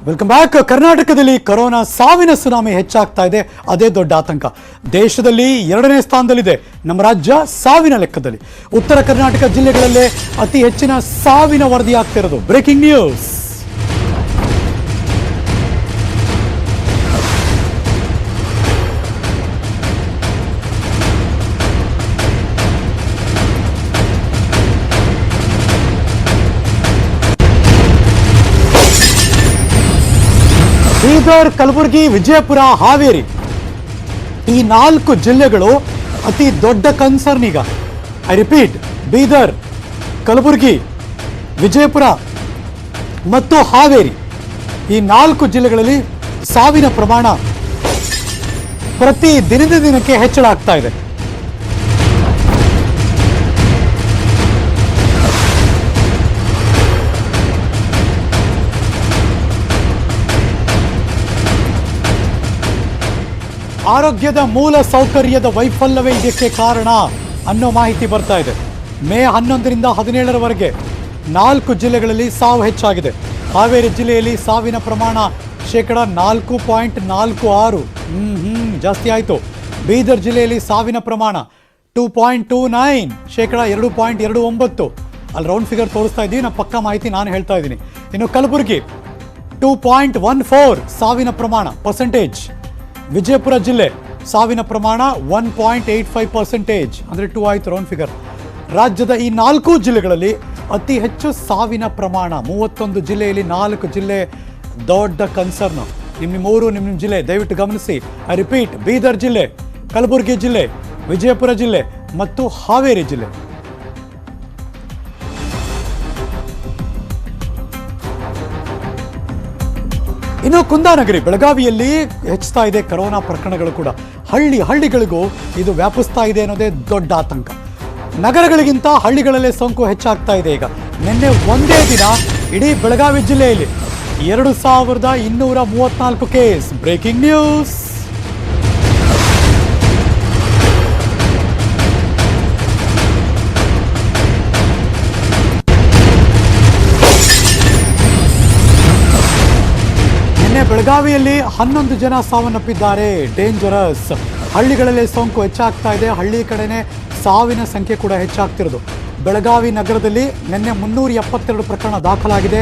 Welcome back. ಕರ್ನಾಟಕದಲ್ಲಿ corona ಸಾವಿನ tsunami ಹೆಚ್ಚಾಗ್ತಾ ಇದೆ. ಅದೇ ದೊಡ್ಡ ಆತಂಕ. ದೇಶದಲ್ಲಿ 2ನೇ ಸ್ಥಾನದಲ್ಲಿದೆ ನಮ್ಮ ರಾಜ್ಯ ಸಾವಿನ ಲೆಕ್ಕದಲ್ಲಿ. ಉತ್ತರ ಕರ್ನಾಟಕ ಜಿಲ್ಲೆಗಳಲ್ಲೇ ಅತಿ ಹೆಚ್ಚಿನ ಸಾವಿನ ವರದಿಯಾಗ್ತಿರೋದು. Breaking news. ಬೀದರ್, ಕಲಬುರಗಿ, ವಿಜಯಪುರ, ಹಾವೇರಿ ಈ 4 ಜಿಲ್ಲೆಗಳು ಅತಿ ದೊಡ್ಡ ಕನ್ಸರ್ನ್ ಈಗ. ಐ ರಿಪೀಟ್, ಬೀದರ್, ಕಲಬುರಗಿ, ವಿಜಯಪುರ ಮತ್ತು ಹಾವೇರಿ ಈ 4 ಜಿಲ್ಲೆಗಳಲ್ಲಿ ಸಾವಿನ ಪ್ರಮಾಣ ಪ್ರತಿ ದಿನದ ದಿನಕ್ಕೆ ಹೆಚ್ಚಳ ಆಗ್ತಾ ಇದೆ. ಆರೋಗ್ಯದ ಮೂಲ ಸೌಕರ್ಯದ ವೈಫಲ್ಯವೇ ಇದಕ್ಕೆ ಕಾರಣ ಅನ್ನೋ ಮಾಹಿತಿ ಬರ್ತಾ ಇದೆ. ಮೇ 11ರಿಂದ 17ರವರೆಗೆ 4 ಜಿಲ್ಲೆಗಳಲ್ಲಿ ಸಾವು ಹೆಚ್ಚಾಗಿದೆ. ಹಾವೇರಿ ಜಿಲ್ಲೆಯಲ್ಲಿ ಸಾವಿನ ಪ್ರಮಾಣ (4.46) ಜಾಸ್ತಿ ಆಯಿತು. ಬೀದರ್ ಜಿಲ್ಲೆಯಲ್ಲಿ ಸಾವಿನ ಪ್ರಮಾಣ 2.29, (2.29). ಅಲ್ಲಿ ರೌಂಡ್ ಫಿಗರ್ ತೋರಿಸ್ತಾ ಇದ್ದೀವಿ, ನಮ್ಮ ಪಕ್ಕ ಮಾಹಿತಿ ನಾನು ಹೇಳ್ತಾ ಇದ್ದೀನಿ. ಇನ್ನು ಕಲಬುರಗಿ 2.14 ಸಾವಿನ ಪ್ರಮಾಣ ಪರ್ಸೆಂಟೇಜ್. ವಿಜಯಪುರ ಜಿಲ್ಲೆ ಸಾವಿನ ಪ್ರಮಾಣ 1.85%, ಅಂದರೆ 2 ಆಯಿತು ರೌಂಡ್ ಫಿಗರ್. ರಾಜ್ಯದ ಈ 4 ಜಿಲ್ಲೆಗಳಲ್ಲಿ ಅತಿ ಹೆಚ್ಚು ಸಾವಿನ ಪ್ರಮಾಣ 31 ಜಿಲ್ಲೆಯಲ್ಲಿ 4 ಜಿಲ್ಲೆ ದೊಡ್ಡ ಕನ್ಸರ್ನ್. ನಿಮ್ಮ ಊರು, ನಿಮ್ಮ ಜಿಲ್ಲೆ ದಯವಿಟ್ಟು ಗಮನಿಸಿ. ಐ ರಿಪೀಟ್, ಬೀದರ್ ಜಿಲ್ಲೆ, ಕಲಬುರಗಿ ಜಿಲ್ಲೆ, ವಿಜಯಪುರ ಜಿಲ್ಲೆ ಮತ್ತು ಹಾವೇರಿ ಜಿಲ್ಲೆ. ಇನ್ನು ಕುಂದಾನಗರಿ, ಬೆಳಗಾವಿಯಲ್ಲಿ ಹೆಚ್ಚುತ್ತಾ ಇದೆ ಕರೋನಾ ಪ್ರಕರಣಗಳು ಕೂಡ. ಹಳ್ಳಿಗಳಿಗೂ ಇದು ವ್ಯಾಪಿಸ್ತಾ ಇದೆ ಅನ್ನೋದೇ ದೊಡ್ಡ ಆತಂಕ. ನಗರಗಳಿಗಿಂತ ಹಳ್ಳಿಗಳಲ್ಲೇ ಸೋಂಕು ಹೆಚ್ಚಾಗ್ತಾ ಇದೆ. ಈಗ ನಿನ್ನೆ ಒಂದೇ ದಿನ ಇಡೀ ಬೆಳಗಾವಿ ಜಿಲ್ಲೆಯಲ್ಲಿ 2234 ಕೇಸ್. Breaking news. ಬೆಳಗಾವಿಯಲ್ಲಿ 11 ಜನ ಸಾವನ್ನಪ್ಪಿದ್ದಾರೆ. ಡೇಂಜರಸ್. ಹಳ್ಳಿಗಳಲ್ಲೇ ಸೋಂಕು ಹೆಚ್ಚಾಗ್ತಾ ಇದೆ. ಹಳ್ಳಿ ಕಡೆನೇ ಸಾವಿನ ಸಂಖ್ಯೆ ಕೂಡ ಹೆಚ್ಚಾಗ್ತಿರೋದು. ಬೆಳಗಾವಿ ನಗರದಲ್ಲಿ ನಿನ್ನೆ 372 ಪ್ರಕರಣ ದಾಖಲಾಗಿದೆ.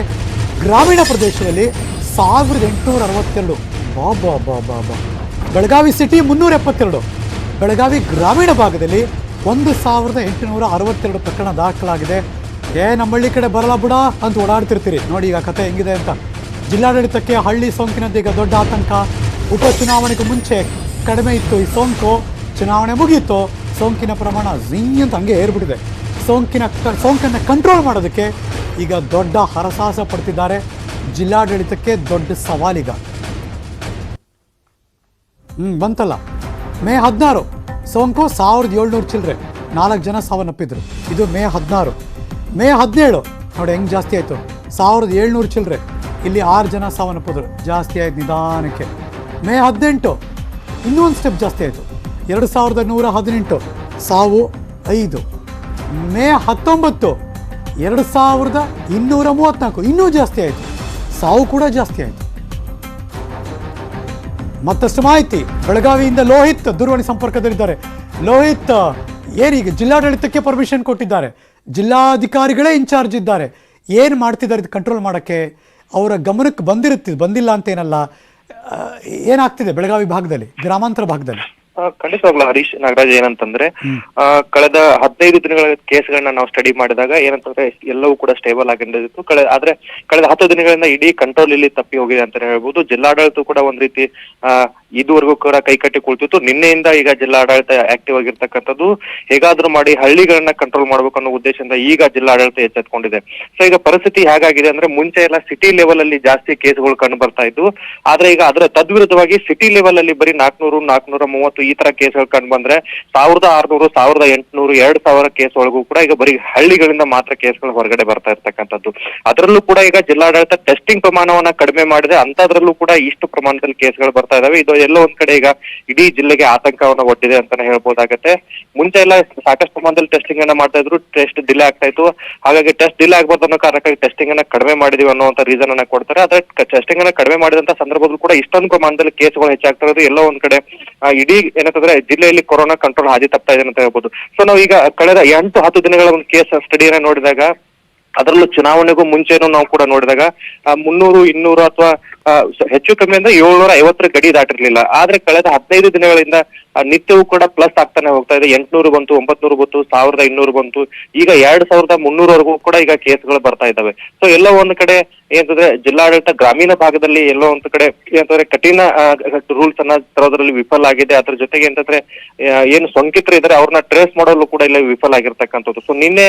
ಗ್ರಾಮೀಣ ಪ್ರದೇಶದಲ್ಲಿ 1862. ಬಾಬಾ. ಬೆಳಗಾವಿ ಸಿಟಿ 372. ಬೆಳಗಾವಿ ಗ್ರಾಮೀಣ ಭಾಗದಲ್ಲಿ 1862 ಪ್ರಕರಣ ದಾಖಲಾಗಿದೆ. ನಮ್ಮ ಹಳ್ಳಿ ಕಡೆ ಬರಲ್ಲ ಬಿಡ ಅಂತ ಓಡಾಡ್ತಿರ್ತೀರಿ. ನೋಡಿ ಈಗ ಕತೆ ಹೆಂಗಿದೆ ಅಂತ. ಜಿಲ್ಲಾಡಳಿತಕ್ಕೆ ಹಳ್ಳಿ ಸೋಂಕಿನದ್ದು ಈಗ ದೊಡ್ಡ ಆತಂಕ. ಉಪಚುನಾವಣೆಗೂ ಮುಂಚೆ ಕಡಿಮೆ ಇತ್ತು ಈ ಸೋಂಕು. ಚುನಾವಣೆ ಮುಗಿಯಿತು, ಸೋಂಕಿನ ಪ್ರಮಾಣ ಅಂತ ಹಂಗೆ ಏರ್ಬಿಟ್ಟಿದೆ. ಸೋಂಕನ್ನು ಕಂಟ್ರೋಲ್ ಮಾಡೋದಕ್ಕೆ ಈಗ ದೊಡ್ಡ ಹರಸಾಹಸ ಪಡ್ತಿದ್ದಾರೆ. ಜಿಲ್ಲಾಡಳಿತಕ್ಕೆ ದೊಡ್ಡ ಸವಾಲೀಗ. ಬಂತಲ್ಲ, ಮೇ 16 ಸೋಂಕು 1700 ಚಿಲ್ಲರೆ, 4 ಜನ ಸಾವನ್ನಪ್ಪಿದ್ರು. ಇದು ಮೇ 16. ಮೇ 17 ನೋಡಿ ಹೆಂಗೆ ಜಾಸ್ತಿ ಆಯಿತು, 1700 ಚಿಲ್ಲರೆ. ಇಲ್ಲಿ 6 ಜನ ಸಾವನ್ನಪ್ಪಿದ್ರು, ಜಾಸ್ತಿ ಆಯ್ತು ನಿಧಾನಕ್ಕೆ. ಮೇ 18 ಇನ್ನೂ ಒಂದು ಸ್ಟೆಪ್ ಜಾಸ್ತಿ ಆಯಿತು, 2118 ಸಾವು 5. ಮೇ 19 2234, ಇನ್ನೂ ಜಾಸ್ತಿ ಆಯಿತು, ಸಾವು ಕೂಡ ಜಾಸ್ತಿ ಆಯಿತು. ಮತ್ತಷ್ಟು ಮಾಹಿತಿ ಬೆಳಗಾವಿಯಿಂದ ಲೋಹಿತ್ ದೂರವಾಣಿ ಸಂಪರ್ಕದಲ್ಲಿದ್ದಾರೆ. ಲೋಹಿತ್, ಏನೀಗ ಜಿಲ್ಲಾಡಳಿತಕ್ಕೆ ಪರ್ಮಿಷನ್ ಕೊಟ್ಟಿದ್ದಾರೆ, ಜಿಲ್ಲಾಧಿಕಾರಿಗಳೇ ಇನ್ಚಾರ್ಜ್ ಇದ್ದಾರೆ, ಏನು ಮಾಡ್ತಿದ್ದಾರೆ ಇದು ಕಂಟ್ರೋಲ್ ಮಾಡೋಕ್ಕೆ? ಅವರ ಗಮನಕ್ಕೆ ಬಂದಿಲ್ಲ ಅಂತೇನಲ್ಲ, ಏನಾಗ್ತಿದೆ ಬೆಳಗಾವಿ ಭಾಗದಲ್ಲಿ, ಗ್ರಾಮಾಂತರ ಭಾಗದಲ್ಲಿ? ಖಂಡಿತವಾಗ್ಲೂ ಹರೀಶ್, ನಾಗರಾಜ್, ಏನಂತಂದ್ರೆ ಕಳೆದ 15 ದಿನಗಳ ಕೇಸ್ಗಳನ್ನ ನಾವು ಸ್ಟಡಿ ಮಾಡಿದಾಗ ಏನಂತಂದ್ರೆ ಎಲ್ಲವೂ ಕೂಡ ಸ್ಟೇಬಲ್ ಆಗಿತ್ತು. ಆದ್ರೆ ಕಳೆದ 10 ದಿನಗಳಿಂದ ಇಡೀ ಕಂಟ್ರೋಲ್ ಇಲ್ಲಿ ತಪ್ಪಿ ಹೋಗಿದೆ ಅಂತ ಹೇಳ್ಬೋದು. ಜಿಲ್ಲಾಡಳಿತ ಕೂಡ ಒಂದ್ ರೀತಿ ಇದುವರೆಗೂ ಕೂಡ ಕೈಕಟ್ಟಿ ಕುಳಿತಿತ್ತು. ನಿನ್ನೆಯಿಂದ ಈಗ ಜಿಲ್ಲಾಡಳಿತ ಆಕ್ಟಿವ್ ಆಗಿರ್ತಕ್ಕಂಥದ್ದು, ಹೇಗಾದ್ರೂ ಮಾಡಿ ಹಳ್ಳಿಗಳನ್ನ ಕಂಟ್ರೋಲ್ ಮಾಡ್ಬೇಕು ಅನ್ನೋ ಉದ್ದೇಶದಿಂದ ಈಗ ಜಿಲ್ಲಾಡಳಿತ ಎಚ್ಚೆತ್ಕೊಂಡಿದೆ. ಸೊ ಈಗ ಪರಿಸ್ಥಿತಿ ಹೇಗಾಗಿದೆ ಅಂದ್ರೆ, ಮುಂಚೆ ಎಲ್ಲ ಸಿಟಿ ಲೆವೆಲ್ ಅಲ್ಲಿ ಜಾಸ್ತಿ ಕೇಸ್ಗಳು ಕಂಡು ಬರ್ತಾ ಇದ್ದು, ಆದ್ರೆ ಈಗ ಅದರ ತದ್ವಿರುದ್ಧವಾಗಿ ಸಿಟಿ ಲೆವೆಲ್ ಅಲ್ಲಿ ಬರೀ 400, 430 ಈ ತರ ಕೇಸ್ಗಳು ಕಂಡು ಬಂದ್ರೆ 1600, 1800, 2000 ಕೇಸ್ ಒಳಗೂ ಕೂಡ ಈಗ ಬರೀ ಹಳ್ಳಿಗಳಿಂದ ಮಾತ್ರ ಕೇಸ್ಗಳು ಹೊರಗಡೆ ಬರ್ತಾ ಇರ್ತಕ್ಕಂಥದ್ದು. ಅದರಲ್ಲೂ ಕೂಡ ಈಗ ಜಿಲ್ಲಾಡಳಿತ ಟೆಸ್ಟಿಂಗ್ ಪ್ರಮಾಣವನ್ನ ಕಡಿಮೆ ಮಾಡಿದೆ, ಅಂತದ್ರಲ್ಲೂ ಕೂಡ ಇಷ್ಟು ಪ್ರಮಾಣದಲ್ಲಿ ಕೇಸ್ಗಳು ಬರ್ತಾ ಇದಾವೆ. ಇದು ಎಲ್ಲೋ ಒಂದ್ ಕಡೆ ಈಗ ಇಡೀ ಜಿಲ್ಲೆಗೆ ಆತಂಕವನ್ನ ಒಡ್ಡಿದೆ ಅಂತಾನೆ ಹೇಳ್ಬೋದಾಗತ್ತೆ. ಮುಂಚೆ ಎಲ್ಲ ಸಾಕಷ್ಟು ಪ್ರಮಾಣದಲ್ಲಿ ಟೆಸ್ಟಿಂಗ್ ಅನ್ನ ಮಾಡ್ತಾ ಇದ್ರು, ಟೆಸ್ಟ್ ಡಿಲೇ ಆಗ್ತಾ ಇತ್ತು. ಹಾಗಾಗಿ ಟೆಸ್ಟ್ ಡಿಲೇ ಆಗ್ಬಾರ್ದು ಅನ್ನೋ ಕಾರಣಕ್ಕಾಗಿ ಟೆಸ್ಟಿಂಗ್ ಅನ್ನ ಕಡಿಮೆ ಮಾಡಿದೀವಿ ಅನ್ನೋಂತ ರೀಸನ್ ಅನ್ನ ಕೊಡ್ತಾರೆ. ಆದ್ರೆ ಟೆಸ್ಟಿಂಗ್ ಅನ್ನ ಕಡಿಮೆ ಮಾಡಿದಂತ ಸಂದರ್ಭದಲ್ಲೂ ಕೂಡ ಇಷ್ಟೊಂದು ಪ್ರಮಾಣದಲ್ಲಿ ಕೇಸ್ಗಳು ಹೆಚ್ಚಾಗ್ತಾ ಇರೋದು ಎಲ್ಲೋ ಒಂದ್ ಕಡೆ ಇಡೀ ಏನಂತಂದ್ರೆ ಜಿಲ್ಲೆಯಲ್ಲಿ ಕೊರೋನಾ ಕಂಟ್ರೋಲ್ ಹಾದಿ ತಪ್ತಾ ಇದೆ ಅಂತ ಹೇಳ್ಬೋದು. ಸೊ ನಾವು ಈಗ ಕಳೆದ 8-10 ದಿನಗಳ ಒಂದು ಕೇಸ್ ಸ್ಟಡಿಯನ್ನ ನೋಡಿದಾಗ, ಅದರಲ್ಲೂ ಚುನಾವಣೆಗೂ ಮುಂಚೆನೂ ನಾವು ಕೂಡ ನೋಡಿದಾಗ 300, 200 ಅಥವಾ ಹೆಚ್ಚು ಕಮ್ಮಿ ಅಂದ್ರೆ 750 ಗಡಿ ದಾಟಿರ್ಲಿಲ್ಲ. ಆದ್ರೆ ಕಳೆದ 15 ದಿನಗಳಿಂದ ನಿತ್ಯವೂ ಕೂಡ ಪ್ಲಸ್ ಆಗ್ತಾನೆ ಹೋಗ್ತಾ ಇದೆ. 800 ಬಂತು, 900 ಬಂತು, 1200 ಬಂತು, ಈಗ 2300ವರೆಗೂ ಕೂಡ ಈಗ ಕೇಸ್ಗಳು ಬರ್ತಾ ಇದ್ದಾವೆ. ಸೊ ಎಲ್ಲೋ ಒಂದು ಕಡೆ ಏನಂತಂದ್ರೆ ಜಿಲ್ಲಾಡಳಿತ ಗ್ರಾಮೀಣ ಭಾಗದಲ್ಲಿ ಎಲ್ಲೋ ಒಂದು ಕಡೆ ಏನಂತಂದ್ರೆ ಕಠಿಣ ರೂಲ್ಸ್ ಅನ್ನ ತರೋದ್ರಲ್ಲಿ ವಿಫಲ ಆಗಿದೆ. ಅದ್ರ ಜೊತೆಗೆ ಏನಂತಂದ್ರೆ ಏನು ಸೋಂಕಿತರು ಇದ್ದಾರೆ ಅವ್ರನ್ನ ಟ್ರೇಸ್ ಮಾಡೋಲ್ಲೂ ಕೂಡ ಇಲ್ಲ ವಿಫಲ ಆಗಿರ್ತಕ್ಕಂಥದ್ದು. ಸೊ ನಿನ್ನೆ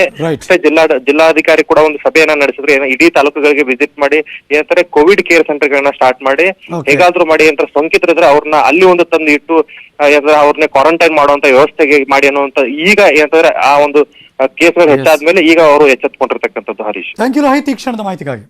ಜಿಲ್ಲಾಧಿಕಾರಿ ಕೂಡ ಒಂದು ಸಭೆಯನ್ನ ನಡೆಸಿದ್ರು. ಇಡೀ ತಾಲೂಕುಗಳಿಗೆ ವಿಸಿಟ್ ಮಾಡಿ ಏನಂತಾರೆ ಕೋವಿಡ್ ಕೇರ್ ಸೆಂಟರ್ ಗಳನ್ನ ಸ್ಟಾರ್ಟ್ ಮಾಡಿ ಹೇಗಾದ್ರೂ ಮಾಡಿ ಅಂತ ಸೋಂಕಿತರು ಇದ್ರೆ ಅವ್ರನ್ನ ಅಲ್ಲಿ ಒಂದು ತಂದು ಇಟ್ಟು ಅವ್ರನ್ನ ಕ್ವಾರಂಟೈನ್ ಮಾಡುವಂತ ವ್ಯವಸ್ಥೆಗೆ ಮಾಡಿ ಅನ್ನುವಂತ ಈಗ ಏನಂತಂದ್ರೆ ಆ ಒಂದು ಕೇಸ್ಗಳು ಹೆಚ್ಚಾದ್ಮೇಲೆ ಈಗ ಅವರು ಎಚ್ಚೆತ್ಕೊಂಡಿರ್ತಕ್ಕಂಥದ್ದು. ಹರೀಶ್, ಥ್ಯಾಂಕ್ ಯು ರೋಹಿತ್ ಈ ಕ್ಷಣದ ಮಾಹಿತಿಗಾಗಿ.